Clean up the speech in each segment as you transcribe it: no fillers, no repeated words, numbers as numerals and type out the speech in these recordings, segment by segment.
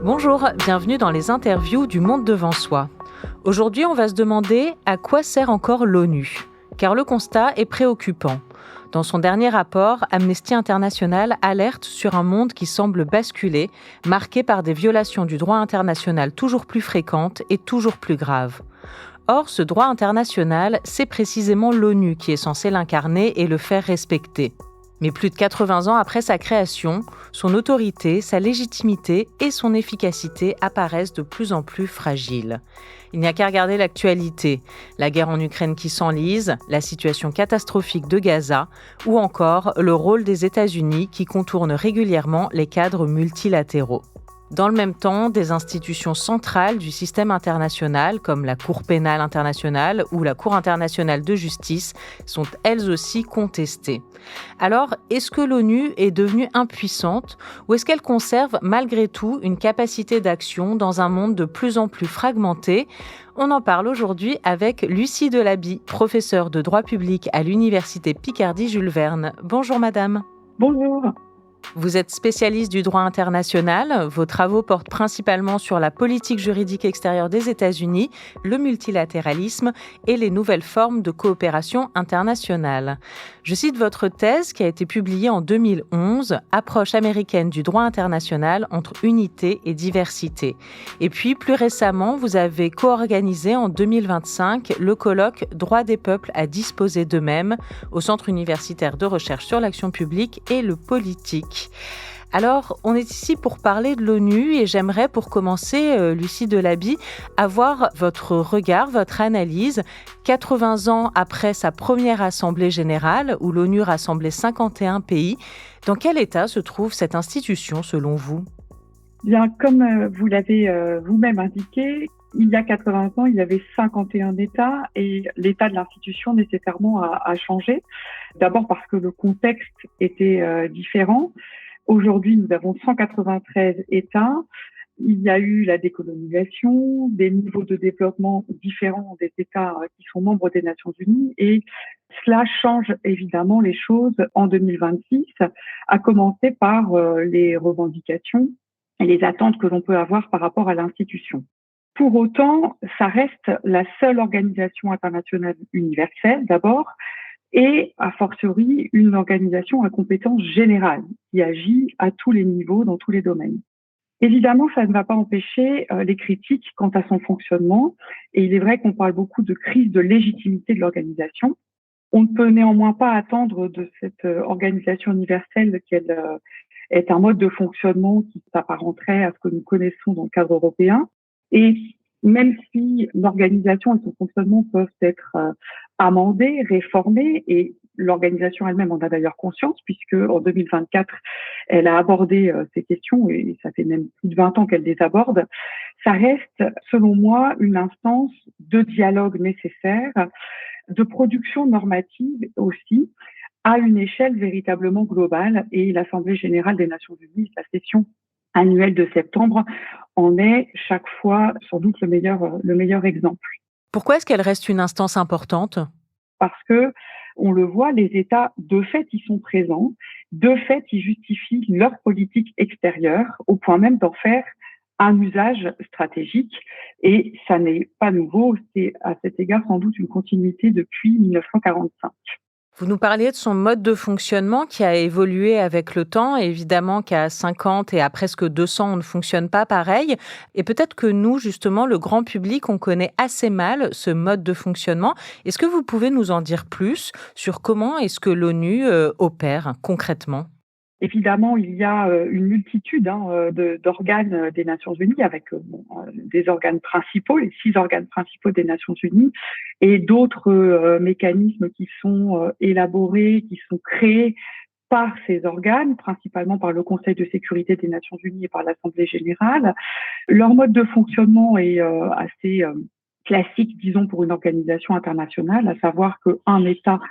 Bonjour, bienvenue dans les interviews du Monde devant soi. Aujourd'hui, on va se demander à quoi sert encore l'ONU, car le constat est préoccupant. Dans son dernier rapport, Amnesty International alerte sur un monde qui semble basculer, marqué par des violations du droit international toujours plus fréquentes et toujours plus graves. Or, ce droit international, c'est précisément l'ONU qui est censée l'incarner et le faire respecter. Mais plus de 80 ans après sa création, son autorité, sa légitimité et son efficacité apparaissent de plus en plus fragiles. Il n'y a qu'à regarder l'actualité, la guerre en Ukraine qui s'enlise, la situation catastrophique de Gaza ou encore le rôle des États-Unis qui contournent régulièrement les cadres multilatéraux. Dans le même temps, des institutions centrales du système international, comme la Cour pénale internationale ou la Cour internationale de justice, sont elles aussi contestées. Alors, est-ce que l'ONU est devenue impuissante ou est-ce qu'elle conserve malgré tout une capacité d'action dans un monde de plus en plus fragmenté ? On en parle aujourd'hui avec Lucie Delaby, professeure de droit public à l'Université Picardie-Jules Verne. Bonjour madame. Bonjour. Vous êtes spécialiste du droit international. Vos travaux portent principalement sur la politique juridique extérieure des États-Unis, le multilatéralisme et les nouvelles formes de coopération internationale. Je cite votre thèse qui a été publiée en 2011, Approche américaine du droit international entre unité et diversité. Et puis, plus récemment, vous avez co-organisé en 2025 le colloque Droit des peuples à disposer d'eux-mêmes au Centre universitaire de recherche sur l'action publique et le politique. Alors, on est ici pour parler de l'ONU et j'aimerais, pour commencer, Lucie Delaby, avoir votre regard, votre analyse. 80 ans après sa première assemblée générale, où l'ONU rassemblait 51 pays, dans quel état se trouve cette institution selon vous ? Bien, comme vous l'avez vous-même indiqué, il y a 80 ans, il y avait 51 États et l'état de l'institution nécessairement a changé. D'abord parce que le contexte était différent. Aujourd'hui, nous avons 193 États. Il y a eu la décolonisation, des niveaux de développement différents des États qui sont membres des Nations Unies et cela change évidemment les choses en 2026, à commencer par les revendications et les attentes que l'on peut avoir par rapport à l'institution. Pour autant, ça reste la seule organisation internationale universelle d'abord, et a fortiori une organisation à compétence générale qui agit à tous les niveaux, dans tous les domaines. Évidemment, ça ne va pas empêcher les critiques quant à son fonctionnement, et il est vrai qu'on parle beaucoup de crise de légitimité de l'organisation. On ne peut néanmoins pas attendre de cette organisation universelle qu'elle est un mode de fonctionnement qui s'apparenterait à ce que nous connaissons dans le cadre européen. Et même si l'organisation et son fonctionnement peuvent être amendés, réformés, et l'organisation elle-même en a d'ailleurs conscience, puisque en 2024, elle a abordé ces questions, et ça fait même plus de 20 ans qu'elle les aborde, ça reste, selon moi, une instance de dialogue nécessaire, de production normative aussi, à une échelle véritablement globale. Et l'Assemblée générale des Nations Unies, sa session annuelle de septembre, en est chaque fois sans doute le meilleur exemple. Pourquoi est-ce qu'elle reste une instance importante ? Parce que, on le voit, les États, de fait, y sont présents. De fait, ils justifient leur politique extérieure, au point même d'en faire un usage stratégique. Et ça n'est pas nouveau, c'est à cet égard sans doute une continuité depuis 1945. Vous nous parliez de son mode de fonctionnement qui a évolué avec le temps, et évidemment qu'à 50 et à presque 200, on ne fonctionne pas pareil. Et peut-être que nous, justement, le grand public, on connaît assez mal ce mode de fonctionnement. Est-ce que vous pouvez nous en dire plus sur comment est-ce que l'ONU opère concrètement ? Évidemment, il y a une multitude d'organes des Nations Unies avec des organes principaux, les 6 organes principaux des Nations Unies, et d'autres mécanismes qui sont élaborés, qui sont créés par ces organes, principalement par le Conseil de sécurité des Nations Unies et par l'Assemblée générale. Leur mode de fonctionnement est assez classique, disons, pour une organisation internationale, à savoir qu'un État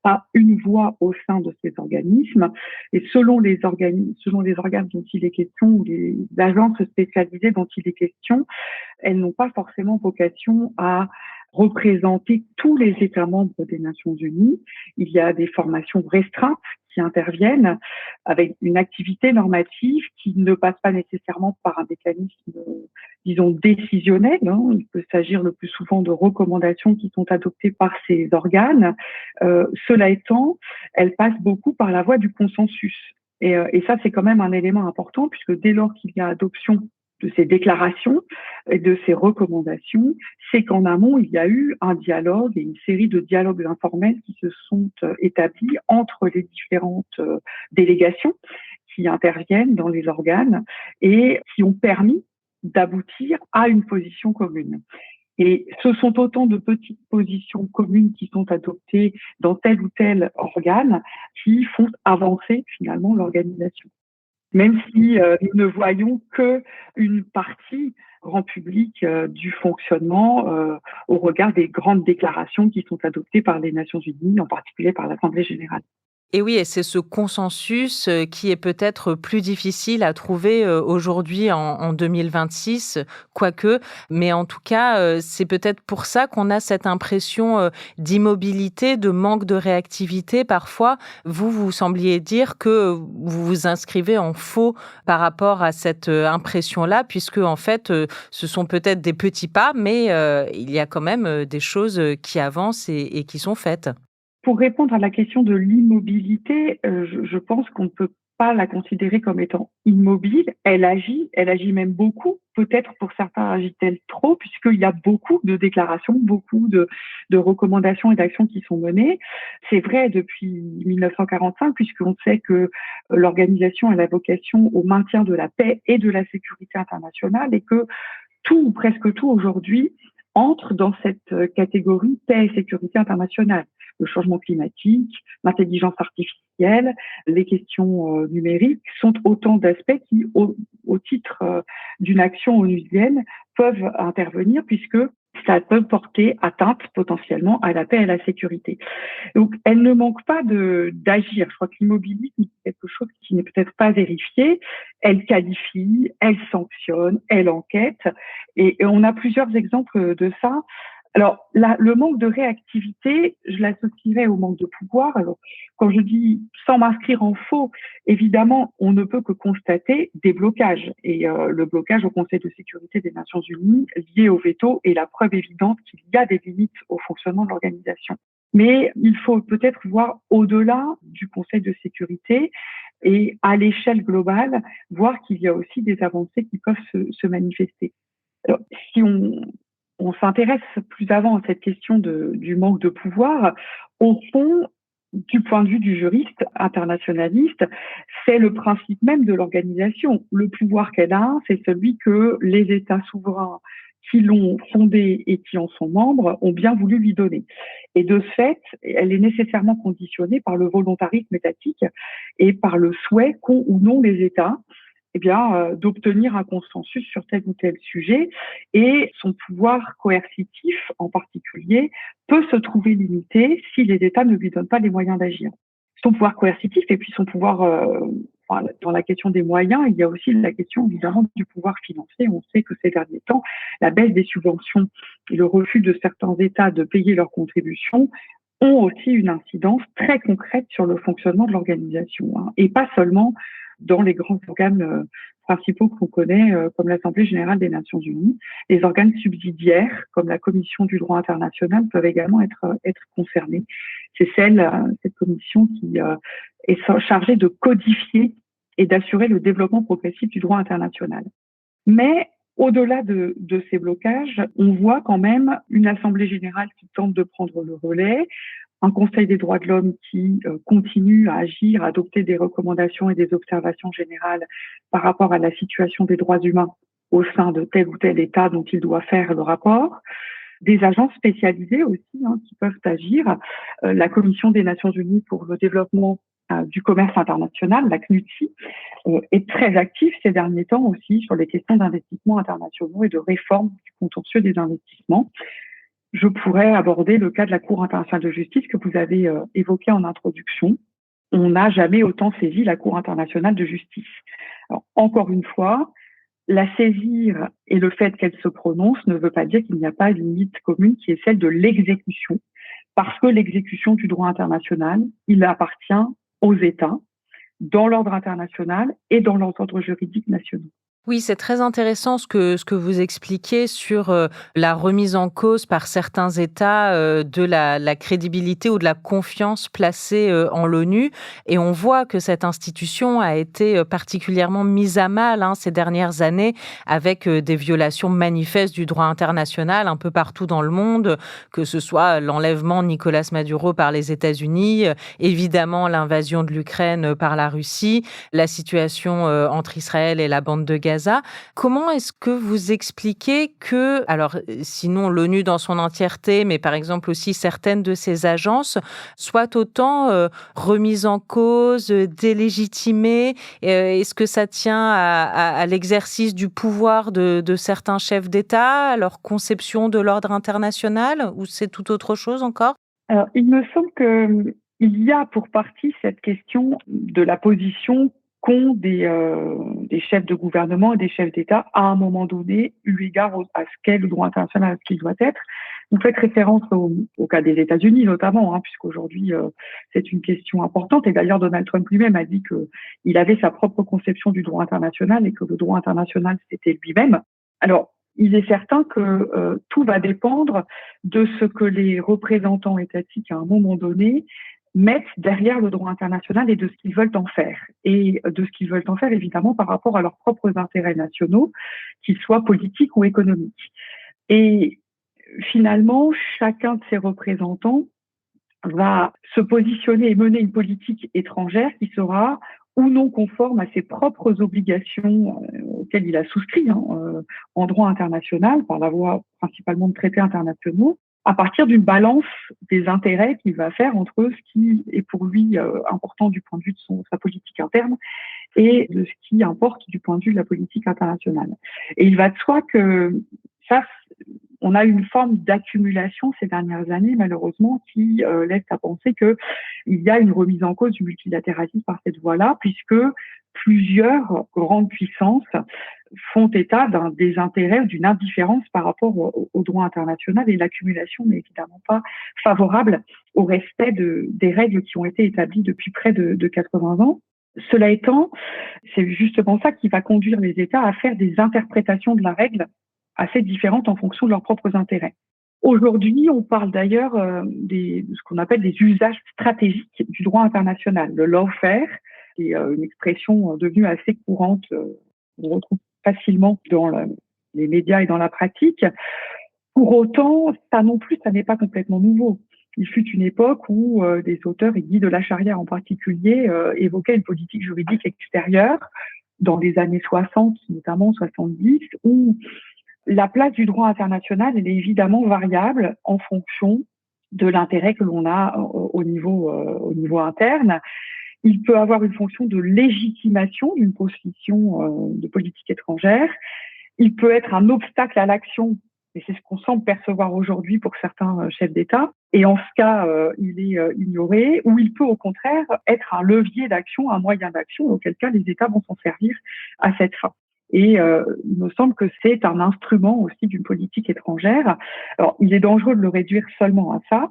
a une voix au sein de ces organismes, et selon les organes dont il est question, ou les agences spécialisées dont il est question, elles n'ont pas forcément vocation à représenter tous les États membres des Nations Unies. Il y a des formations restreintes qui interviennent avec une activité normative qui ne passe pas nécessairement par un mécanisme, disons, décisionnel. Il peut s'agir le plus souvent de recommandations qui sont adoptées par ces organes. Cela étant, elles passent beaucoup par la voie du consensus. Et ça, c'est quand même un élément important, puisque dès lors qu'il y a adoption de ces déclarations et de ces recommandations, c'est qu'en amont, il y a eu un dialogue et une série de dialogues informels qui se sont établis entre les différentes délégations qui interviennent dans les organes et qui ont permis d'aboutir à une position commune. Et ce sont autant de petites positions communes qui sont adoptées dans tel ou tel organe qui font avancer finalement l'organisation. Même si nous ne voyons qu'une partie grand public du fonctionnement au regard des grandes déclarations qui sont adoptées par les Nations Unies, en particulier par l'Assemblée générale. Et oui, et c'est ce consensus qui est peut-être plus difficile à trouver aujourd'hui en 2026, quoique. Mais en tout cas, c'est peut-être pour ça qu'on a cette impression d'immobilité, de manque de réactivité parfois. Vous sembliez dire que vous vous inscrivez en faux par rapport à cette impression-là, puisque en fait, ce sont peut-être des petits pas, mais il y a quand même des choses qui avancent et qui sont faites. Pour répondre à la question de l'immobilité, je pense qu'on ne peut pas la considérer comme étant immobile. Elle agit même beaucoup. Peut-être pour certains agit-elle trop, puisqu'il y a beaucoup de déclarations, beaucoup de recommandations et d'actions qui sont menées. C'est vrai depuis 1945, puisqu'on sait que l'organisation a la vocation au maintien de la paix et de la sécurité internationale et que tout ou presque tout aujourd'hui entre dans cette catégorie paix et sécurité internationale. Le changement climatique, l'intelligence artificielle, les questions numériques sont autant d'aspects qui, au titre d'une action onusienne, peuvent intervenir puisque ça peut porter atteinte potentiellement à la paix et à la sécurité. Donc, elle ne manque pas d'agir. Je crois que l'immobilisme, c'est quelque chose qui n'est peut-être pas vérifié. Elle qualifie, elle sanctionne, elle enquête. Et on a plusieurs exemples de ça. Alors, le manque de réactivité, je l'associerais au manque de pouvoir. Alors, quand je dis sans m'inscrire en faux, évidemment, on ne peut que constater des blocages. Et le blocage au Conseil de sécurité des Nations Unies lié au veto est la preuve évidente qu'il y a des limites au fonctionnement de l'organisation. Mais il faut peut-être voir au-delà du Conseil de sécurité et à l'échelle globale, voir qu'il y a aussi des avancées qui peuvent se manifester. Alors, si on s'intéresse plus avant à cette question du manque de pouvoir, au fond, du point de vue du juriste internationaliste, c'est le principe même de l'organisation. Le pouvoir qu'elle a, c'est celui que les États souverains qui l'ont fondée et qui en sont membres ont bien voulu lui donner. Et de ce fait, elle est nécessairement conditionnée par le volontarisme étatique et par le souhait qu'ont ou non les États d'obtenir un consensus sur tel ou tel sujet, et son pouvoir coercitif en particulier peut se trouver limité si les États ne lui donnent pas les moyens d'agir. Son pouvoir coercitif et puis son pouvoir, dans la question des moyens, il y a aussi la question évidemment du pouvoir financier. On sait que ces derniers temps, la baisse des subventions et le refus de certains États de payer leurs contributions ont aussi une incidence très concrète sur le fonctionnement de l'organisation, et pas seulement dans les grands organes principaux qu'on connaît, comme l'Assemblée générale des Nations unies. Les organes subsidiaires, comme la Commission du droit international, peuvent également être concernés. C'est cette commission qui est chargée de codifier et d'assurer le développement progressif du droit international. Mais au-delà de ces blocages, on voit quand même une Assemblée générale qui tente de prendre le relais, un Conseil des droits de l'homme qui continue à agir, à adopter des recommandations et des observations générales par rapport à la situation des droits humains au sein de tel ou tel État dont il doit faire le rapport. Des agences spécialisées aussi qui peuvent agir. La Commission des Nations Unies pour le développement du commerce international, la CNUTSI, est très active ces derniers temps aussi sur les questions d'investissements internationaux et de réforme du contentieux des investissements. Je pourrais aborder le cas de la Cour internationale de justice que vous avez évoqué en introduction. On n'a jamais autant saisi la Cour internationale de justice. Alors, encore une fois, la saisir et le fait qu'elle se prononce ne veut pas dire qu'il n'y a pas une limite commune qui est celle de l'exécution, parce que l'exécution du droit international, il appartient aux États dans l'ordre international et dans leurs ordres juridiques nationaux. Oui, c'est très intéressant ce que vous expliquez sur la remise en cause par certains États de la crédibilité ou de la confiance placée en l'ONU. Et on voit que cette institution a été particulièrement mise à mal ces dernières années avec des violations manifestes du droit international un peu partout dans le monde, que ce soit l'enlèvement de Nicolás Maduro par les États-Unis, évidemment l'invasion de l'Ukraine par la Russie, la situation entre Israël et la bande de Gaza. Comment est-ce que vous expliquez que, alors sinon l'ONU dans son entièreté, mais par exemple aussi certaines de ses agences, soient autant remises en cause, délégitimées? Est-ce que ça tient à l'exercice du pouvoir de certains chefs d'État, à leur conception de l'ordre international, ou c'est tout autre chose encore? Alors, il me semble qu'il y a pour partie cette question de la position qu'ont des chefs de gouvernement et des chefs d'État à un moment donné, eu égard à ce qu'est le droit international, à ce qu'il doit être. Vous faites référence au cas des États-Unis notamment, puisqu'aujourd'hui c'est une question importante. Et d'ailleurs, Donald Trump lui-même a dit qu'il avait sa propre conception du droit international et que le droit international, c'était lui-même. Alors, il est certain que tout va dépendre de ce que les représentants étatiques, à un moment donné, mettent derrière le droit international et de ce qu'ils veulent en faire. Et de ce qu'ils veulent en faire, évidemment, par rapport à leurs propres intérêts nationaux, qu'ils soient politiques ou économiques. Et finalement, chacun de ces représentants va se positionner et mener une politique étrangère qui sera ou non conforme à ses propres obligations auxquelles il a souscrit en droit international, par la voie principalement de traités internationaux, à partir d'une balance des intérêts qu'il va faire entre ce qui est pour lui important du point de vue de sa politique interne et de ce qui importe du point de vue de la politique internationale. Et il va de soi que ça, on a une forme d'accumulation ces dernières années, malheureusement, qui laisse à penser qu'il y a une remise en cause du multilatéralisme par cette voie-là, puisque plusieurs grandes puissances font état d'un désintérêt ou d'une indifférence par rapport au droit international, et l'accumulation n'est évidemment pas favorable au respect des règles qui ont été établies depuis près de 80 ans. Cela étant, c'est justement ça qui va conduire les États à faire des interprétations de la règle assez différentes en fonction de leurs propres intérêts. Aujourd'hui, on parle d'ailleurs de ce qu'on appelle des usages stratégiques du droit international, le lawfare, qui est une expression devenue assez courante, on retrouve facilement dans les médias et dans la pratique. Pour autant, ça non plus, ça n'est pas complètement nouveau. Il fut une époque où des auteurs, et Guy de la Charrière en particulier, évoquaient une politique juridique extérieure dans les années 60, notamment 70, où la place du droit international, elle est évidemment variable en fonction de l'intérêt que l'on a au niveau interne. Il peut avoir une fonction de légitimation d'une position de politique étrangère. Il peut être un obstacle à l'action, et c'est ce qu'on semble percevoir aujourd'hui pour certains chefs d'État. Et en ce cas, il est ignoré, ou il peut au contraire être un levier d'action, un moyen d'action, auquel cas les États vont s'en servir à cette fin. Et il me semble que c'est un instrument aussi d'une politique étrangère. Alors, il est dangereux de le réduire seulement à ça,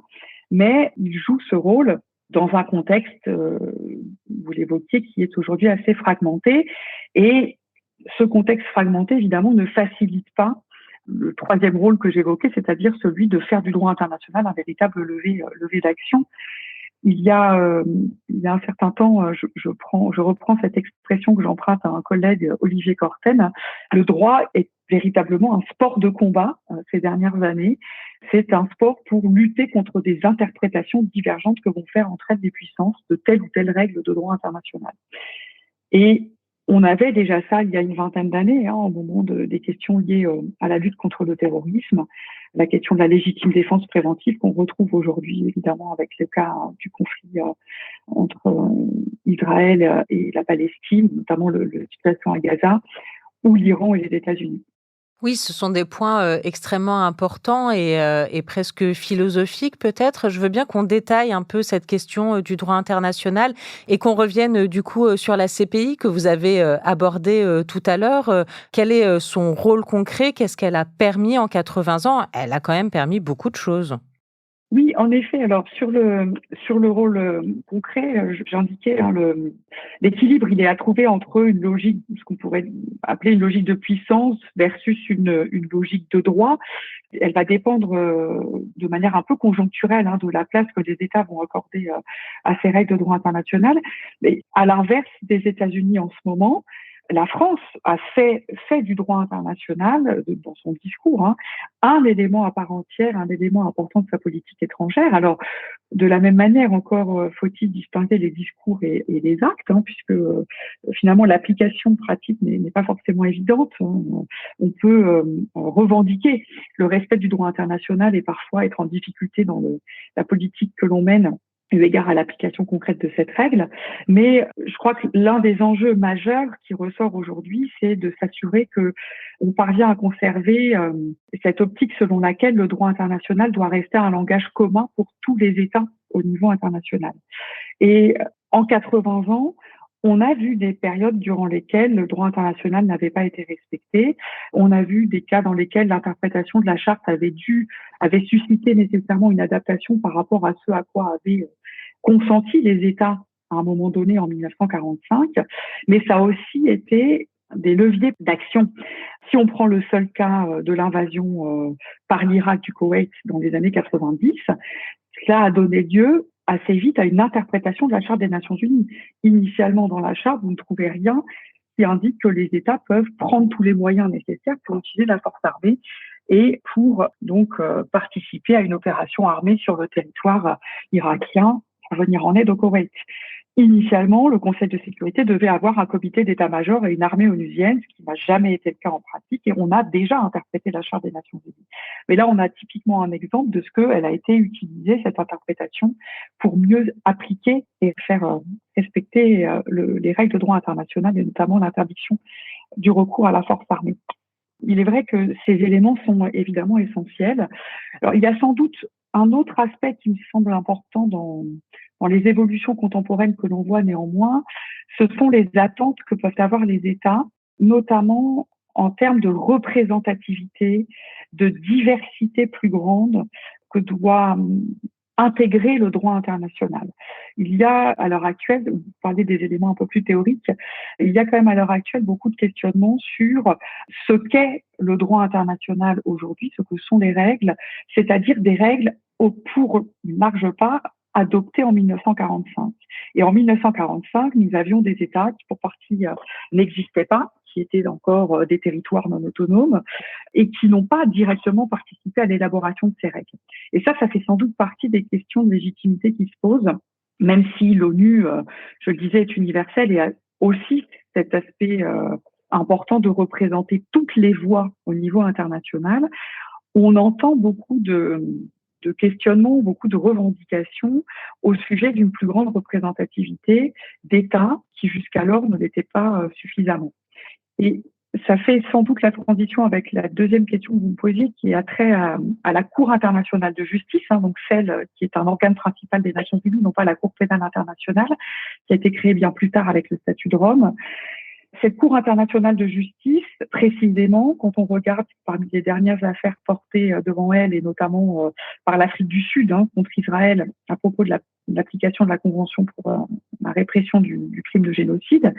mais il joue ce rôle dans un contexte, vous l'évoquiez, qui est aujourd'hui assez fragmenté. Et ce contexte fragmenté, évidemment, ne facilite pas le troisième rôle que j'évoquais, c'est-à-dire celui de faire du droit international un véritable levier d'action. Il y a un certain temps, je reprends cette expression que j'emprunte à un collègue, Olivier Corten. Le droit est véritablement un sport de combat ces dernières années. C'est un sport pour lutter contre des interprétations divergentes que vont faire entre elles des puissances de telle ou telle règle de droit international. Et on avait déjà ça il y a une vingtaine d'années, au moment des questions liées à la lutte contre le terrorisme, la question de la légitime défense préventive qu'on retrouve aujourd'hui évidemment avec le cas du conflit entre Israël et la Palestine, notamment la situation à Gaza, ou l'Iran et les États-Unis. Oui, ce sont des points extrêmement importants et presque philosophiques peut-être. Je veux bien qu'on détaille un peu cette question du droit international et qu'on revienne du coup sur la CPI que vous avez abordée tout à l'heure. Quel est son rôle concret? Qu'est-ce qu'elle a permis en 80 ans? Elle a quand même permis beaucoup de choses. Oui, en effet. Alors sur le rôle concret, j'indiquais l'équilibre, il est à trouver entre une logique, ce qu'on pourrait appeler une logique de puissance versus une logique de droit. Elle va dépendre de manière un peu conjoncturelle de la place que les États vont accorder à ces règles de droit international. Mais à l'inverse des États-Unis en ce moment, la France a fait du droit international, dans son discours, un élément à part entière, un élément important de sa politique étrangère. Alors, de la même manière, encore faut-il distinguer les discours et les actes, puisque finalement l'application pratique n'est pas forcément évidente. On peut revendiquer le respect du droit international et parfois être en difficulté dans la politique que l'on mène eu égard à l'application concrète de cette règle. Mais je crois que l'un des enjeux majeurs qui ressort aujourd'hui, c'est de s'assurer qu'on parvient à conserver cette optique selon laquelle le droit international doit rester un langage commun pour tous les États au niveau international. Et en 80 ans, on a vu des périodes durant lesquelles le droit international n'avait pas été respecté. On a vu des cas dans lesquels l'interprétation de la charte avait suscité nécessairement une adaptation par rapport à ce à quoi avaient consenti les États à un moment donné en 1945. Mais ça a aussi été des leviers d'action. Si on prend le seul cas de l'invasion par l'Irak du Koweït dans les années 90, cela a donné lieu assez vite à une interprétation de la Charte des Nations Unies. Initialement, dans la Charte, vous ne trouvez rien qui indique que les États peuvent prendre tous les moyens nécessaires pour utiliser la force armée et pour donc participer à une opération armée sur le territoire irakien pour venir en aide au Koweït. Initialement, le Conseil de sécurité devait avoir un comité d'état-major et une armée onusienne, ce qui n'a jamais été le cas en pratique, et on a déjà interprété la Charte des Nations Unies. Mais là, on a typiquement un exemple de ce qu'elle a été utilisée, cette interprétation, pour mieux appliquer et faire respecter les règles de droit international, et notamment l'interdiction du recours à la force armée. Il est vrai que ces éléments sont évidemment essentiels. Alors, il y a sans doute un autre aspect qui me semble important dans les évolutions contemporaines que l'on voit néanmoins, ce sont les attentes que peuvent avoir les États, notamment en termes de représentativité, de diversité plus grande que doit intégrer le droit international. Il y a à l'heure actuelle, vous parlez des éléments un peu plus théoriques, il y a quand même à l'heure actuelle beaucoup de questionnements sur ce qu'est le droit international aujourd'hui, ce que sont les règles, c'est-à-dire des règles pour une large part adoptées en 1945. Et en 1945, nous avions des États qui pour partie n'existaient pas, qui étaient encore des territoires non autonomes et qui n'ont pas directement participé à l'élaboration de ces règles. Et ça fait sans doute partie des questions de légitimité qui se posent, même si l'ONU, je le disais, est universelle et a aussi cet aspect important de représenter toutes les voix au niveau international. On entend beaucoup de questionnements, beaucoup de revendications au sujet d'une plus grande représentativité d'États qui jusqu'alors ne l'étaient pas suffisamment. Et ça fait sans doute la transition avec la deuxième question que vous me posiez, qui a trait à la Cour internationale de justice, donc celle qui est un organe principal des Nations Unies, non pas la Cour pénale internationale, qui a été créée bien plus tard avec le statut de Rome. Cette Cour internationale de justice, précisément, quand on regarde parmi les dernières affaires portées devant elle, et notamment par l'Afrique du Sud contre Israël à propos de l'application de la Convention pour la répression du crime de génocide,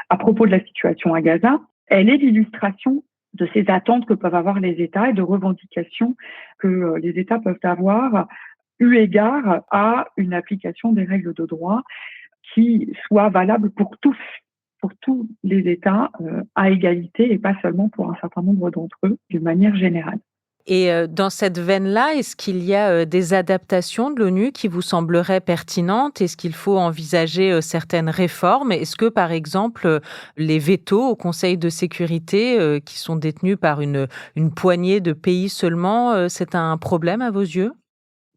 à propos de la situation à Gaza, elle est l'illustration de ces attentes que peuvent avoir les États et de revendications que les États peuvent avoir eu égard à une application des règles de droit qui soit valable pour tous les États à égalité et pas seulement pour un certain nombre d'entre eux d'une manière générale. Et dans cette veine-là, est-ce qu'il y a des adaptations de l'ONU qui vous sembleraient pertinentes? Est-ce qu'il faut envisager certaines réformes? Est-ce que, par exemple, les vétos au Conseil de sécurité qui sont détenus par une poignée de pays seulement, c'est un problème à vos yeux?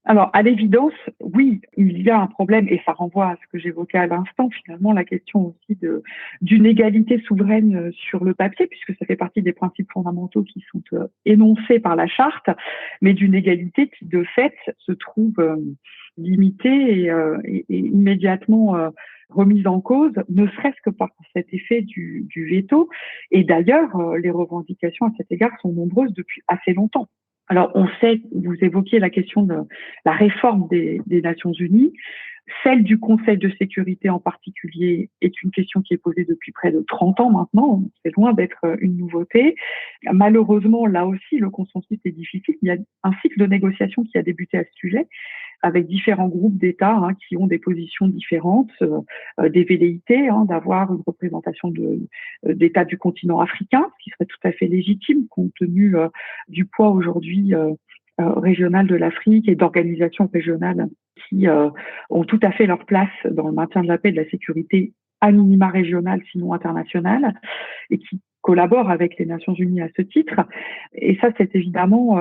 Alors, à l'évidence, oui, il y a un problème, et ça renvoie à ce que j'évoquais à l'instant, finalement, la question aussi d'une égalité souveraine sur le papier, puisque ça fait partie des principes fondamentaux qui sont énoncés par la charte, mais d'une égalité qui, de fait, se trouve limitée et immédiatement remise en cause, ne serait-ce que par cet effet du veto. Et d'ailleurs, les revendications à cet égard sont nombreuses depuis assez longtemps. Alors, on sait, vous évoquiez la question de la réforme des Nations Unies. Celle du Conseil de sécurité en particulier est une question qui est posée depuis près de 30 ans maintenant. C'est loin d'être une nouveauté. Malheureusement, là aussi, le consensus est difficile. Il y a un cycle de négociation qui a débuté à ce sujet avec différents groupes d'États qui ont des positions différentes, des velléités d'avoir une représentation d'États du continent africain, ce qui serait tout à fait légitime compte tenu du poids aujourd'hui régional de l'Afrique et d'organisations régionales qui ont tout à fait leur place dans le maintien de la paix et de la sécurité à minima régionale, sinon internationale, et qui collaborent avec les Nations Unies à ce titre. Et ça, c'est évidemment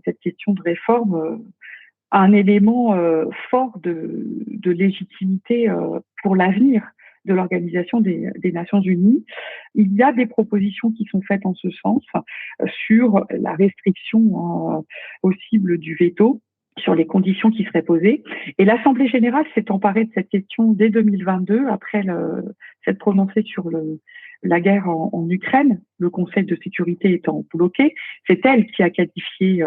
cette question de réforme un élément fort de légitimité pour l'avenir de l'Organisation des Nations Unies. Il y a des propositions qui sont faites en ce sens sur la restriction possible du veto, sur les conditions qui seraient posées. Et l'Assemblée générale s'est emparée de cette question dès 2022, après s'être prononcée sur la guerre en Ukraine, le Conseil de sécurité étant bloqué. C'est elle qui a qualifié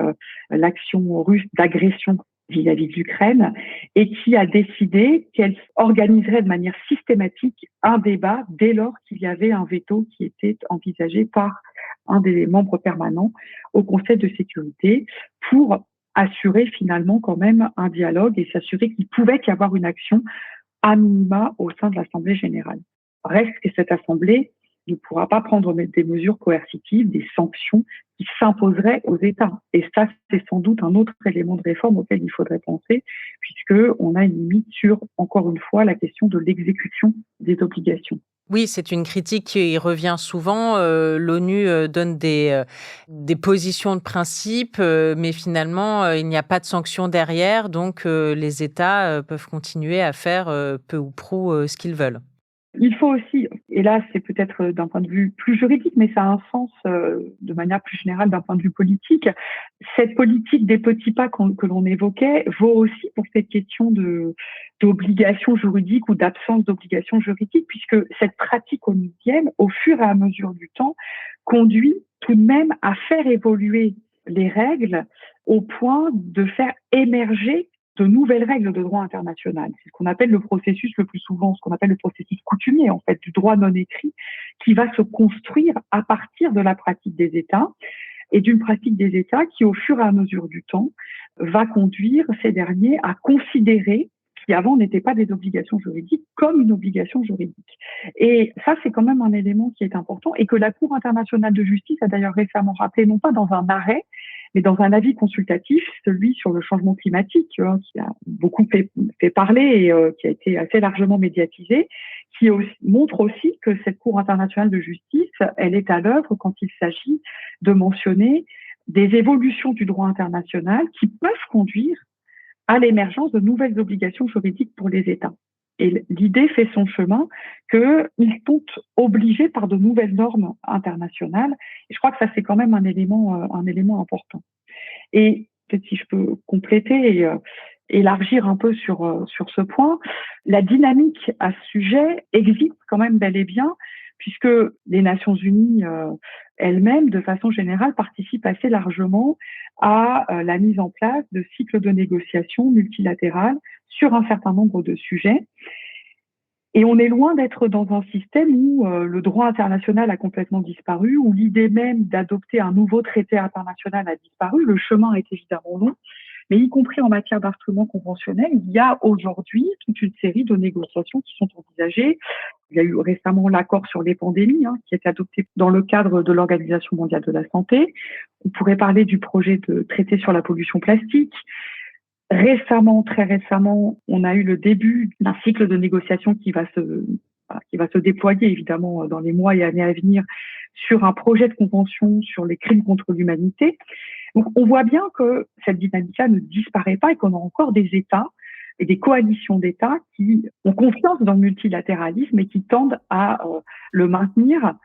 l'action russe d'agression vis-à-vis de l'Ukraine et qui a décidé qu'elle organiserait de manière systématique un débat dès lors qu'il y avait un veto qui était envisagé par un des membres permanents au Conseil de sécurité pour assurer finalement quand même un dialogue et s'assurer qu'il pouvait y avoir une action à minima au sein de l'Assemblée générale. Reste que cette Assemblée ne pourra pas prendre des mesures coercitives, des sanctions qui s'imposeraient aux États. Et ça, c'est sans doute un autre élément de réforme auquel il faudrait penser, puisqu'on a une limite sur, encore une fois, la question de l'exécution des obligations. Oui, c'est une critique qui revient souvent. L'ONU donne des positions de principe, mais finalement, il n'y a pas de sanctions derrière, donc les États peuvent continuer à faire peu ou prou ce qu'ils veulent. Il faut aussi, et là c'est peut-être d'un point de vue plus juridique, mais ça a un sens de manière plus générale d'un point de vue politique, cette politique des petits pas que l'on évoquait vaut aussi pour cette question d'obligation juridique ou d'absence d'obligation juridique, puisque cette pratique onusienne, au fur et à mesure du temps, conduit tout de même à faire évoluer les règles au point de faire émerger de nouvelles règles de droit international. C'est ce qu'on appelle le processus le plus souvent, ce qu'on appelle le processus coutumier, en fait, du droit non écrit, qui va se construire à partir de la pratique des États et d'une pratique des États qui, au fur et à mesure du temps, va conduire ces derniers à considérer qui avant n'étaient pas des obligations juridiques comme une obligation juridique. Et ça, c'est quand même un élément qui est important et que la Cour internationale de justice a d'ailleurs récemment rappelé, non pas dans un arrêt, mais dans un avis consultatif, celui sur le changement climatique, qui a beaucoup fait parler et qui a été assez largement médiatisé, qui montre aussi que cette Cour internationale de justice, elle est à l'œuvre quand il s'agit de mentionner des évolutions du droit international qui peuvent conduire à l'émergence de nouvelles obligations juridiques pour les États. Et l'idée fait son chemin qu'ils sont obligés par de nouvelles normes internationales. Et je crois que ça, c'est quand même un élément important. Et peut-être si je peux compléter et élargir un peu sur ce point, la dynamique à ce sujet existe quand même bel et bien, puisque les Nations Unies elles-mêmes, de façon générale, participent assez largement à la mise en place de cycles de négociations multilatérales sur un certain nombre de sujets. Et on est loin d'être dans un système où le droit international a complètement disparu, où l'idée même d'adopter un nouveau traité international a disparu. Le chemin est évidemment long, mais y compris en matière d'instruments conventionnels, il y a aujourd'hui toute une série de négociations qui sont envisagées. Il y a eu récemment l'accord sur les pandémies, qui a été adopté dans le cadre de l'Organisation mondiale de la santé. On pourrait parler du projet de traité sur la pollution plastique. Récemment, très récemment, on a eu le début d'un cycle de négociation qui va se déployer évidemment dans les mois et années à venir sur un projet de convention sur les crimes contre l'humanité. Donc, on voit bien que cette dynamique-là ne disparaît pas et qu'on a encore des États et des coalitions d'États qui ont confiance dans le multilatéralisme et qui tendent à le maintenir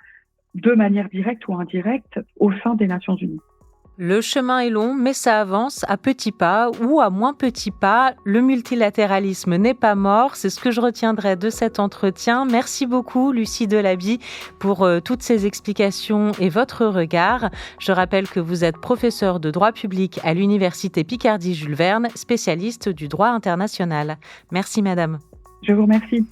de manière directe ou indirecte au sein des Nations Unies. Le chemin est long, mais ça avance à petits pas ou à moins petits pas. Le multilatéralisme n'est pas mort, c'est ce que je retiendrai de cet entretien. Merci beaucoup Lucie Delaby pour toutes ces explications et votre regard. Je rappelle que vous êtes professeure de droit public à l'Université Picardie-Jules Verne, spécialiste du droit international. Merci madame. Je vous remercie.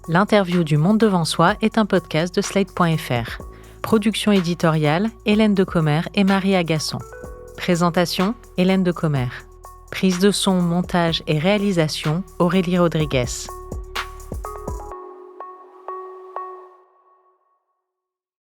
L'interview du Monde devant soi est un podcast de Slate.fr. Production éditoriale, Hélène Decommer et Marie Agasson. Présentation, Hélène Decommer. Prise de son, montage et réalisation, Aurélie Rodriguez.